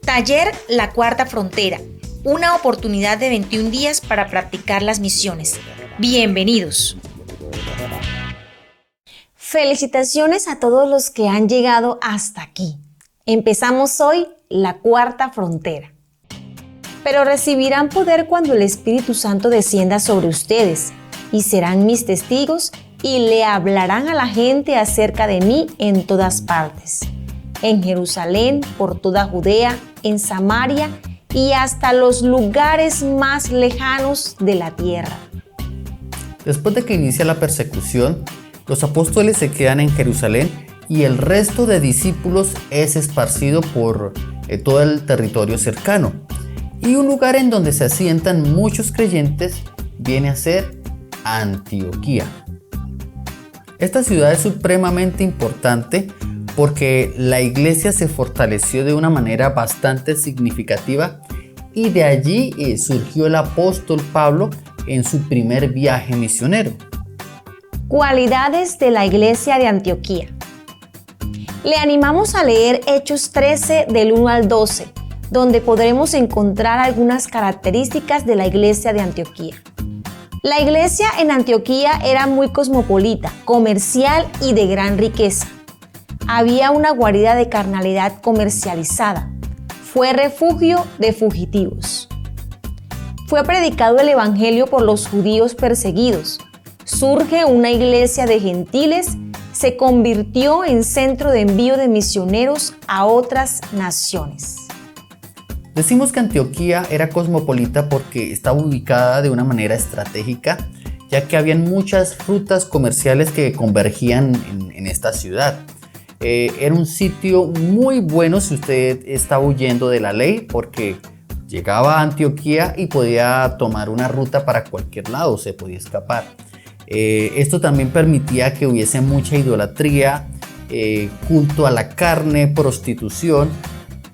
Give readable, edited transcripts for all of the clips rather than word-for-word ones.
Taller La Cuarta Frontera, una oportunidad de 21 días para practicar las misiones. Bienvenidos. Felicitaciones a todos los que han llegado hasta aquí. Empezamos hoy La Cuarta Frontera. Pero recibirán poder cuando el Espíritu Santo descienda sobre ustedes y serán mis testigos y le hablarán a la gente acerca de mí en todas partes. En Jerusalén, por toda Judea, en Samaria y hasta los lugares más lejanos de la tierra. Después de que inicia la persecución, los apóstoles se quedan en Jerusalén y el resto de discípulos es esparcido por todo el territorio cercano. Y un lugar en donde se asientan muchos creyentes viene a ser Antioquía. Esta ciudad es supremamente importante porque la iglesia se fortaleció de una manera bastante significativa y de allí surgió el apóstol Pablo en su primer viaje misionero. Cualidades de la iglesia de Antioquía. Le animamos a leer Hechos 13 del 1 al 12, donde podremos encontrar algunas características de la iglesia de Antioquía. La iglesia en Antioquía era muy cosmopolita, comercial y de gran riqueza. Había una guarida de carnalidad comercializada. Fue refugio de fugitivos. Fue predicado el evangelio por los judíos perseguidos. Surge una iglesia de gentiles. Se convirtió en centro de envío de misioneros a otras naciones. Decimos que Antioquía era cosmopolita porque estaba ubicada de una manera estratégica, ya que habían muchas rutas comerciales que convergían en esta ciudad. Era un sitio muy bueno si usted estaba huyendo de la ley, porque llegaba a Antioquía y podía tomar una ruta para cualquier lado, se podía escapar. Esto también permitía que hubiese mucha idolatría, culto a la carne, prostitución,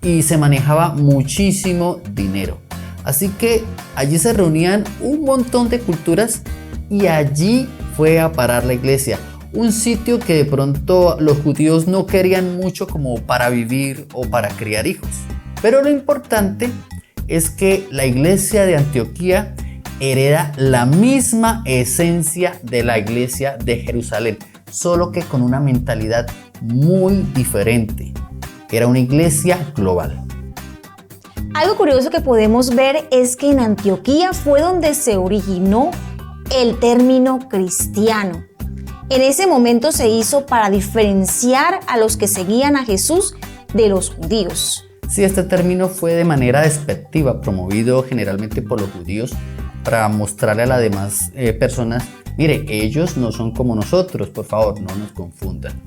y se manejaba muchísimo dinero. Así que allí se reunían un montón de culturas y allí fue a parar la iglesia. Un sitio que de pronto los judíos no querían mucho como para vivir o para criar hijos. Pero lo importante es que la iglesia de Antioquía hereda la misma esencia de la iglesia de Jerusalén, solo que con una mentalidad muy diferente. Era una iglesia global. Algo curioso que podemos ver es que en Antioquía fue donde se originó el término cristiano. En ese momento se hizo para diferenciar a los que seguían a Jesús de los judíos. Sí, este término fue de manera despectiva, promovido generalmente por los judíos para mostrarle a las demás personas, mire, ellos no son como nosotros, por favor, no nos confundan.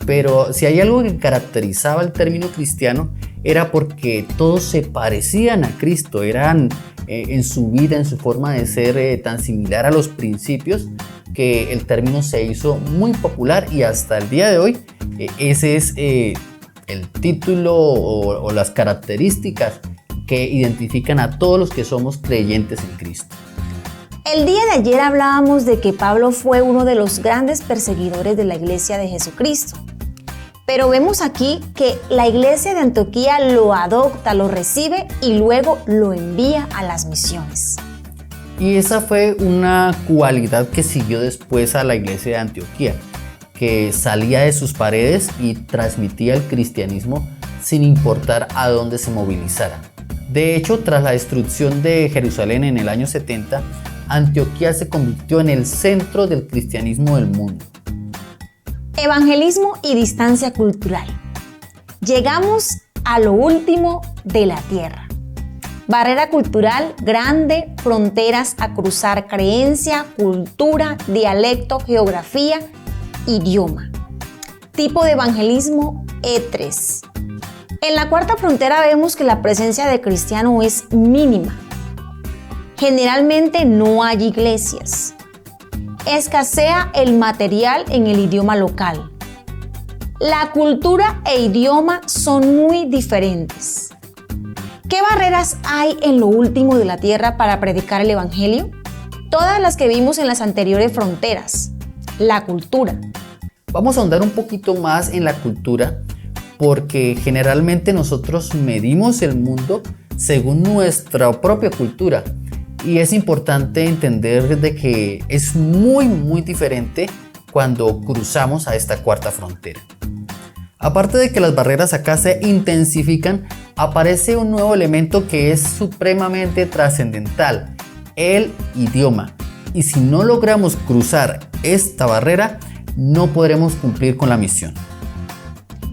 Pero si hay algo que caracterizaba el término cristiano, era porque todos se parecían a Cristo, eran en su vida, en su forma de ser tan similar a los principios, que el término se hizo muy popular y hasta el día de hoy ese es el título o las características que identifican a todos los que somos creyentes en Cristo. El día de ayer hablábamos de que Pablo fue uno de los grandes perseguidores de la iglesia de Jesucristo. Pero vemos aquí que la iglesia de Antioquía lo adopta, lo recibe y luego lo envía a las misiones. Y esa fue una cualidad que siguió después a la iglesia de Antioquía, que salía de sus paredes y transmitía el cristianismo sin importar a dónde se movilizara. De hecho, tras la destrucción de Jerusalén en el año 70, Antioquía se convirtió en el centro del cristianismo del mundo. Evangelismo y distancia cultural. Llegamos a lo último de la tierra. Barrera cultural grande, fronteras a cruzar, creencia, cultura, dialecto, geografía, idioma. Tipo de evangelismo E3. En la cuarta frontera vemos que la presencia de cristiano es mínima. Generalmente no hay iglesias. Escasea el material en el idioma local. La cultura e idioma son muy diferentes. ¿Qué barreras hay en lo último de la tierra para predicar el evangelio? Todas las que vimos en las anteriores fronteras. La cultura. Vamos a ahondar un poquito más en la cultura porque generalmente nosotros medimos el mundo según nuestra propia cultura. Y es importante entender de que es muy diferente cuando cruzamos a esta cuarta frontera. Aparte de que las barreras acá se intensifican, aparece un nuevo elemento que es supremamente trascendental: el idioma. Y si no logramos cruzar esta barrera, no podremos cumplir con la misión.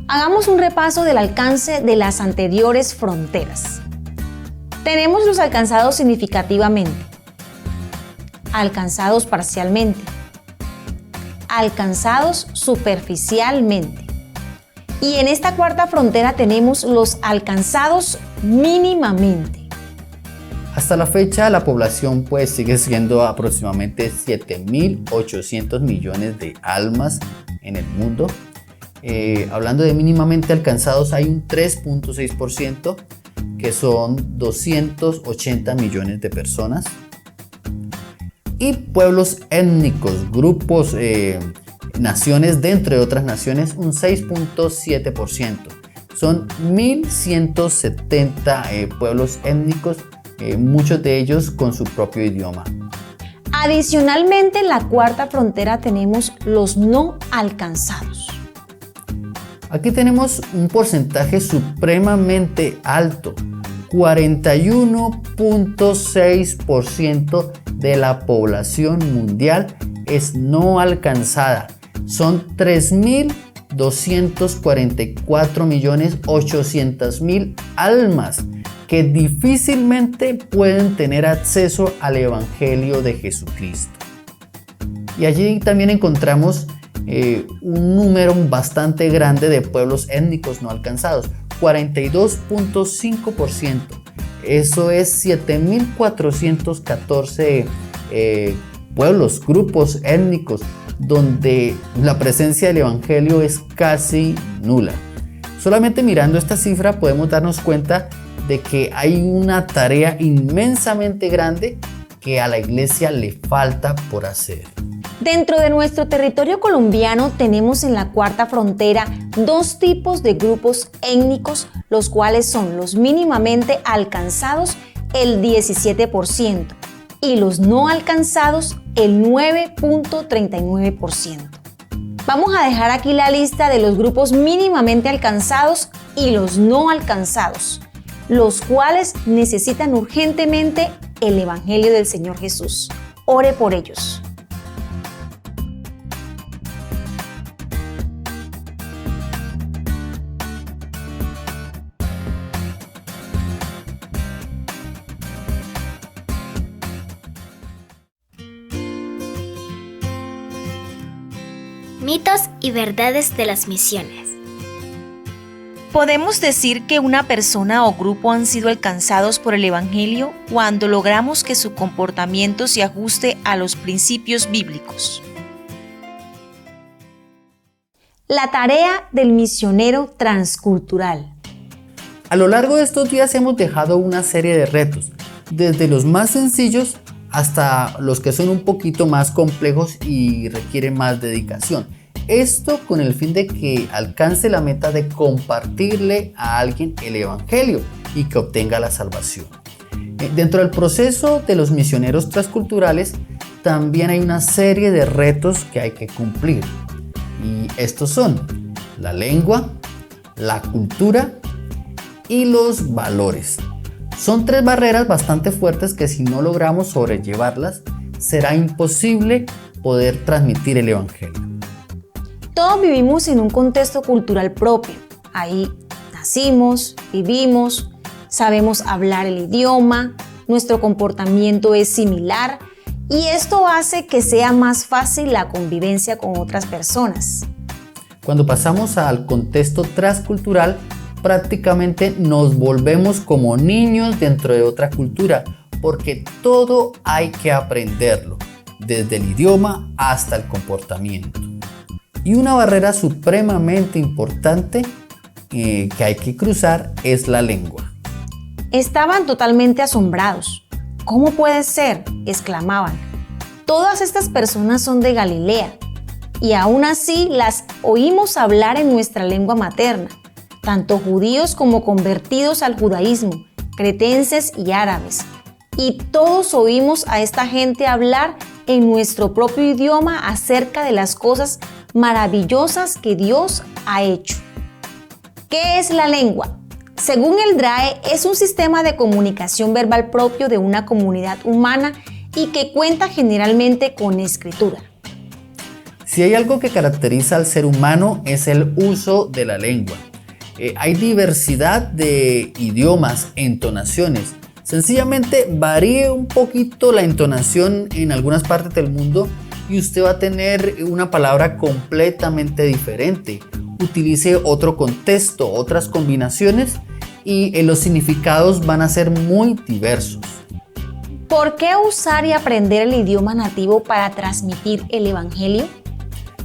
Hagamos un repaso del alcance de las anteriores fronteras. Tenemos los alcanzados significativamente, alcanzados parcialmente, alcanzados superficialmente. Y en esta cuarta frontera tenemos los alcanzados mínimamente. Hasta la fecha la población pues sigue siendo aproximadamente 7.800 millones de almas en el mundo. Hablando de mínimamente alcanzados, hay un 3.6%, que son 280 millones de personas. Y pueblos étnicos, grupos, naciones dentro de otras naciones, un 6.7%. Son 1.170 pueblos étnicos, muchos de ellos con su propio idioma. Adicionalmente, en la cuarta frontera tenemos los no alcanzados. Aquí tenemos un porcentaje supremamente alto. 41.6% de la población mundial es no alcanzada. Son 3.244.800.000 almas que difícilmente pueden tener acceso al Evangelio de Jesucristo. Y allí también encontramos un número bastante grande de pueblos étnicos no alcanzados, 42.5%. Eso es 7.414 pueblos, grupos étnicos, donde la presencia del Evangelio es casi nula. Solamente mirando esta cifra podemos darnos cuenta de que hay una tarea inmensamente grande que a la iglesia le falta por hacer. Dentro de nuestro territorio colombiano tenemos en la cuarta frontera dos tipos de grupos étnicos, los cuales son los mínimamente alcanzados, el 17%, y los no alcanzados, el 9.39%. Vamos a dejar aquí la lista de los grupos mínimamente alcanzados y los no alcanzados, los cuales necesitan urgentemente el Evangelio del Señor Jesús. Ore por ellos. Mitos y verdades de las misiones. Podemos decir que una persona o grupo han sido alcanzados por el Evangelio cuando logramos que su comportamiento se ajuste a los principios bíblicos. La tarea del misionero transcultural. A lo largo de estos días hemos dejado una serie de retos, desde los más sencillos hasta los que son un poquito más complejos y requieren más dedicación. Esto con el fin de que alcance la meta de compartirle a alguien el Evangelio y que obtenga la salvación. Dentro del proceso de los misioneros transculturales también hay una serie de retos que hay que cumplir. Y estos son la lengua, la cultura y los valores. Son tres barreras bastante fuertes que si no logramos sobrellevarlas, será imposible poder transmitir el Evangelio. Todos vivimos en un contexto cultural propio. Ahí nacimos, vivimos, sabemos hablar el idioma, nuestro comportamiento es similar y esto hace que sea más fácil la convivencia con otras personas. Cuando pasamos al contexto transcultural, prácticamente nos volvemos como niños dentro de otra cultura, porque todo hay que aprenderlo, desde el idioma hasta el comportamiento. Y una barrera supremamente importante que hay que cruzar es la lengua. Estaban totalmente asombrados. ¿Cómo puede ser?, exclamaban. Todas estas personas son de Galilea y aún así las oímos hablar en nuestra lengua materna. tanto judíos como convertidos al judaísmo, cretenses y árabes. Y todos oímos a esta gente hablar en nuestro propio idioma acerca de las cosas maravillosas que Dios ha hecho. ¿Qué es la lengua? Según el DRAE, es un sistema de comunicación verbal propio de una comunidad humana y que cuenta generalmente con escritura. Si hay algo que caracteriza al ser humano es el uso de la lengua. Hay diversidad de idiomas, entonaciones. Sencillamente varíe un poquito la entonación en algunas partes del mundo y usted va a tener una palabra completamente diferente. Utilice otro contexto, otras combinaciones y los significados van a ser muy diversos. ¿Por qué usar y aprender el idioma nativo para transmitir el evangelio?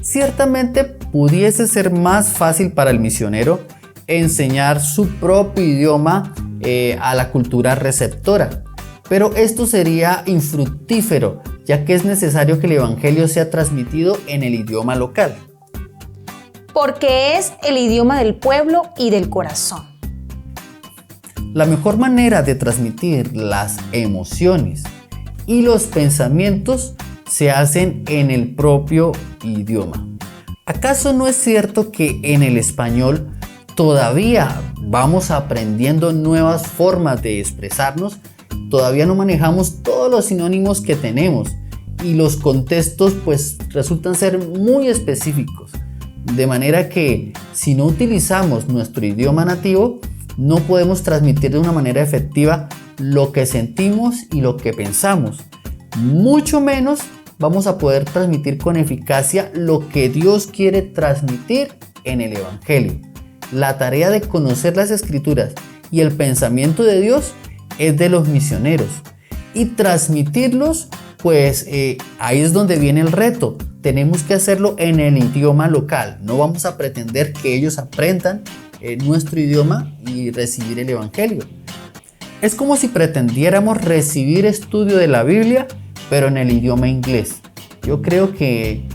Ciertamente pudiese ser más fácil para el misionero enseñar su propio idioma a la cultura receptora, pero esto sería infructífero, ya que es necesario que el evangelio sea transmitido en el idioma local. Porque es el idioma del pueblo y del corazón. La mejor manera de transmitir las emociones y los pensamientos se hacen en el propio idioma. ¿Acaso no es cierto que en el español todavía vamos aprendiendo nuevas formas de expresarnos? Todavía no manejamos todos los sinónimos que tenemos y los contextos pues resultan ser muy específicos. De manera que si no utilizamos nuestro idioma nativo, no podemos transmitir de una manera efectiva lo que sentimos y lo que pensamos. Mucho menos vamos a poder transmitir con eficacia lo que Dios quiere transmitir en el evangelio. La tarea de conocer las escrituras y el pensamiento de Dios es de los misioneros y transmitirlos, pues ahí es donde viene el reto. Tenemos que hacerlo en el idioma local. No vamos a pretender que ellos aprendan nuestro idioma y recibir el evangelio. Es como si pretendiéramos recibir estudio de la Biblia, pero en el idioma inglés. Yo creo que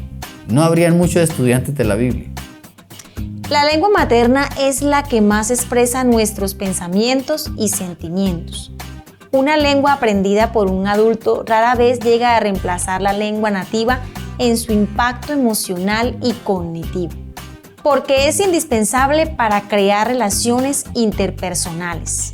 no habrían muchos estudiantes de la Biblia. La lengua materna es la que más expresa nuestros pensamientos y sentimientos. Una lengua aprendida por un adulto rara vez llega a reemplazar la lengua nativa en su impacto emocional y cognitivo, porque es indispensable para crear relaciones interpersonales.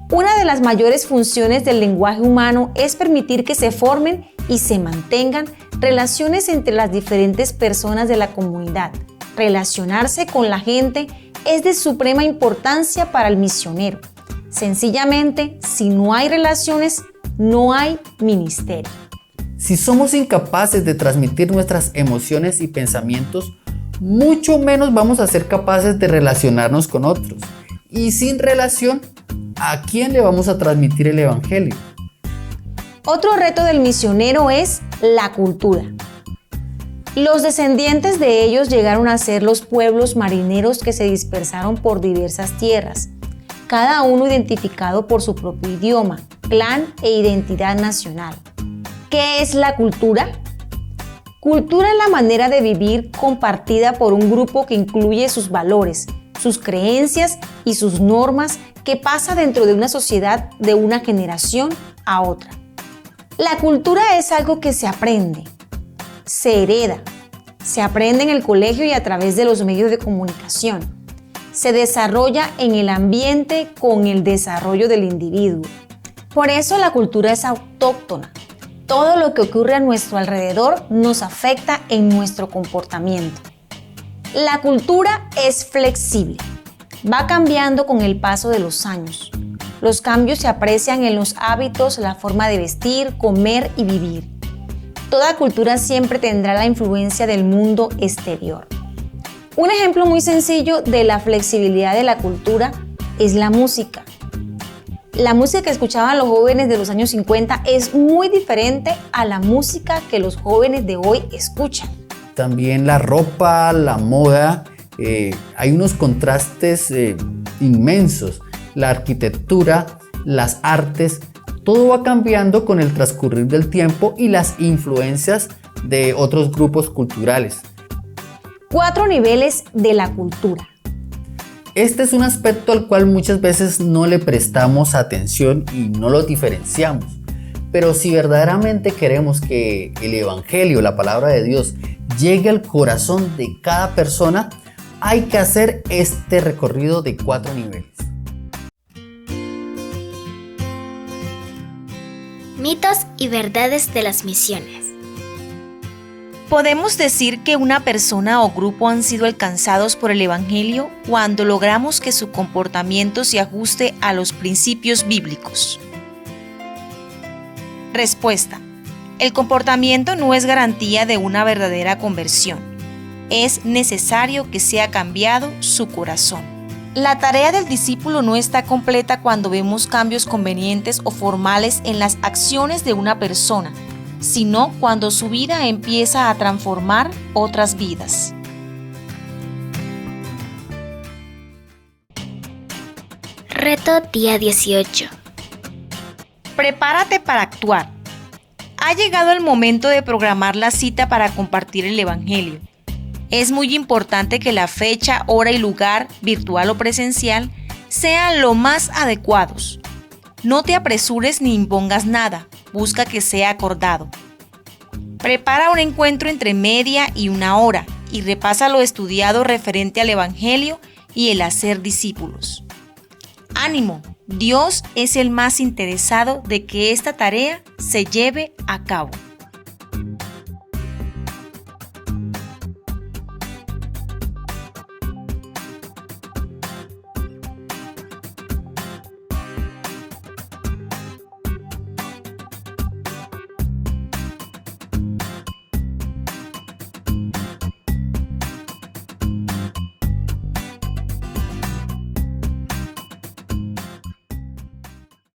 Una de las mayores funciones del lenguaje humano es permitir que se formen y se mantengan relaciones entre las diferentes personas de la comunidad. Relacionarse con la gente es de suprema importancia para el misionero. Sencillamente, si no hay relaciones, no hay ministerio. Si somos incapaces de transmitir nuestras emociones y pensamientos, mucho menos vamos a ser capaces de relacionarnos con otros. Y sin relación, ¿a quién le vamos a transmitir el evangelio? Otro reto del misionero es la cultura. Los descendientes de ellos llegaron a ser los pueblos marineros que se dispersaron por diversas tierras, cada uno identificado por su propio idioma, clan e identidad nacional. ¿Qué es la cultura? Cultura es la manera de vivir compartida por un grupo que incluye sus valores, sus creencias y sus normas que pasa dentro de una sociedad de una generación a otra. La cultura es algo que se aprende, se hereda, se aprende en el colegio y a través de los medios de comunicación. Se desarrolla en el ambiente con el desarrollo del individuo. Por eso la cultura es autóctona. Todo lo que ocurre a nuestro alrededor nos afecta en nuestro comportamiento. La cultura es flexible. Va cambiando con el paso de los años. Los cambios se aprecian en los hábitos, la forma de vestir, comer y vivir. Toda cultura siempre tendrá la influencia del mundo exterior. Un ejemplo muy sencillo de la flexibilidad de la cultura es la música. La música que escuchaban los jóvenes de los años 50 es muy diferente a la música que los jóvenes de hoy escuchan. También la ropa, la moda, hay unos contrastes inmensos. La arquitectura, las artes, todo va cambiando con el transcurrir del tiempo y las influencias de otros grupos culturales. 4 niveles de la cultura. Este es un aspecto al cual muchas veces no le prestamos atención y no lo diferenciamos. Pero si verdaderamente queremos que el Evangelio, la palabra de Dios, llegue al corazón de cada persona, hay que hacer este recorrido de 4 niveles. Mitos y verdades de las misiones. Podemos decir que una persona o grupo han sido alcanzados por el Evangelio cuando logramos que su comportamiento se ajuste a los principios bíblicos. Respuesta: el comportamiento no es garantía de una verdadera conversión. Es necesario que sea cambiado su corazón. La tarea del discípulo no está completa cuando vemos cambios convenientes o formales en las acciones de una persona, sino cuando su vida empieza a transformar otras vidas. Reto día 18. Prepárate para actuar. Ha llegado el momento de programar la cita para compartir el Evangelio. Es muy importante que la fecha, hora y lugar, virtual o presencial, sean lo más adecuados. No te apresures ni impongas nada, busca que sea acordado. Prepara un encuentro entre media y 1 hora y repasa lo estudiado referente al Evangelio y el hacer discípulos. ¡Ánimo! Dios es el más interesado de que esta tarea se lleve a cabo.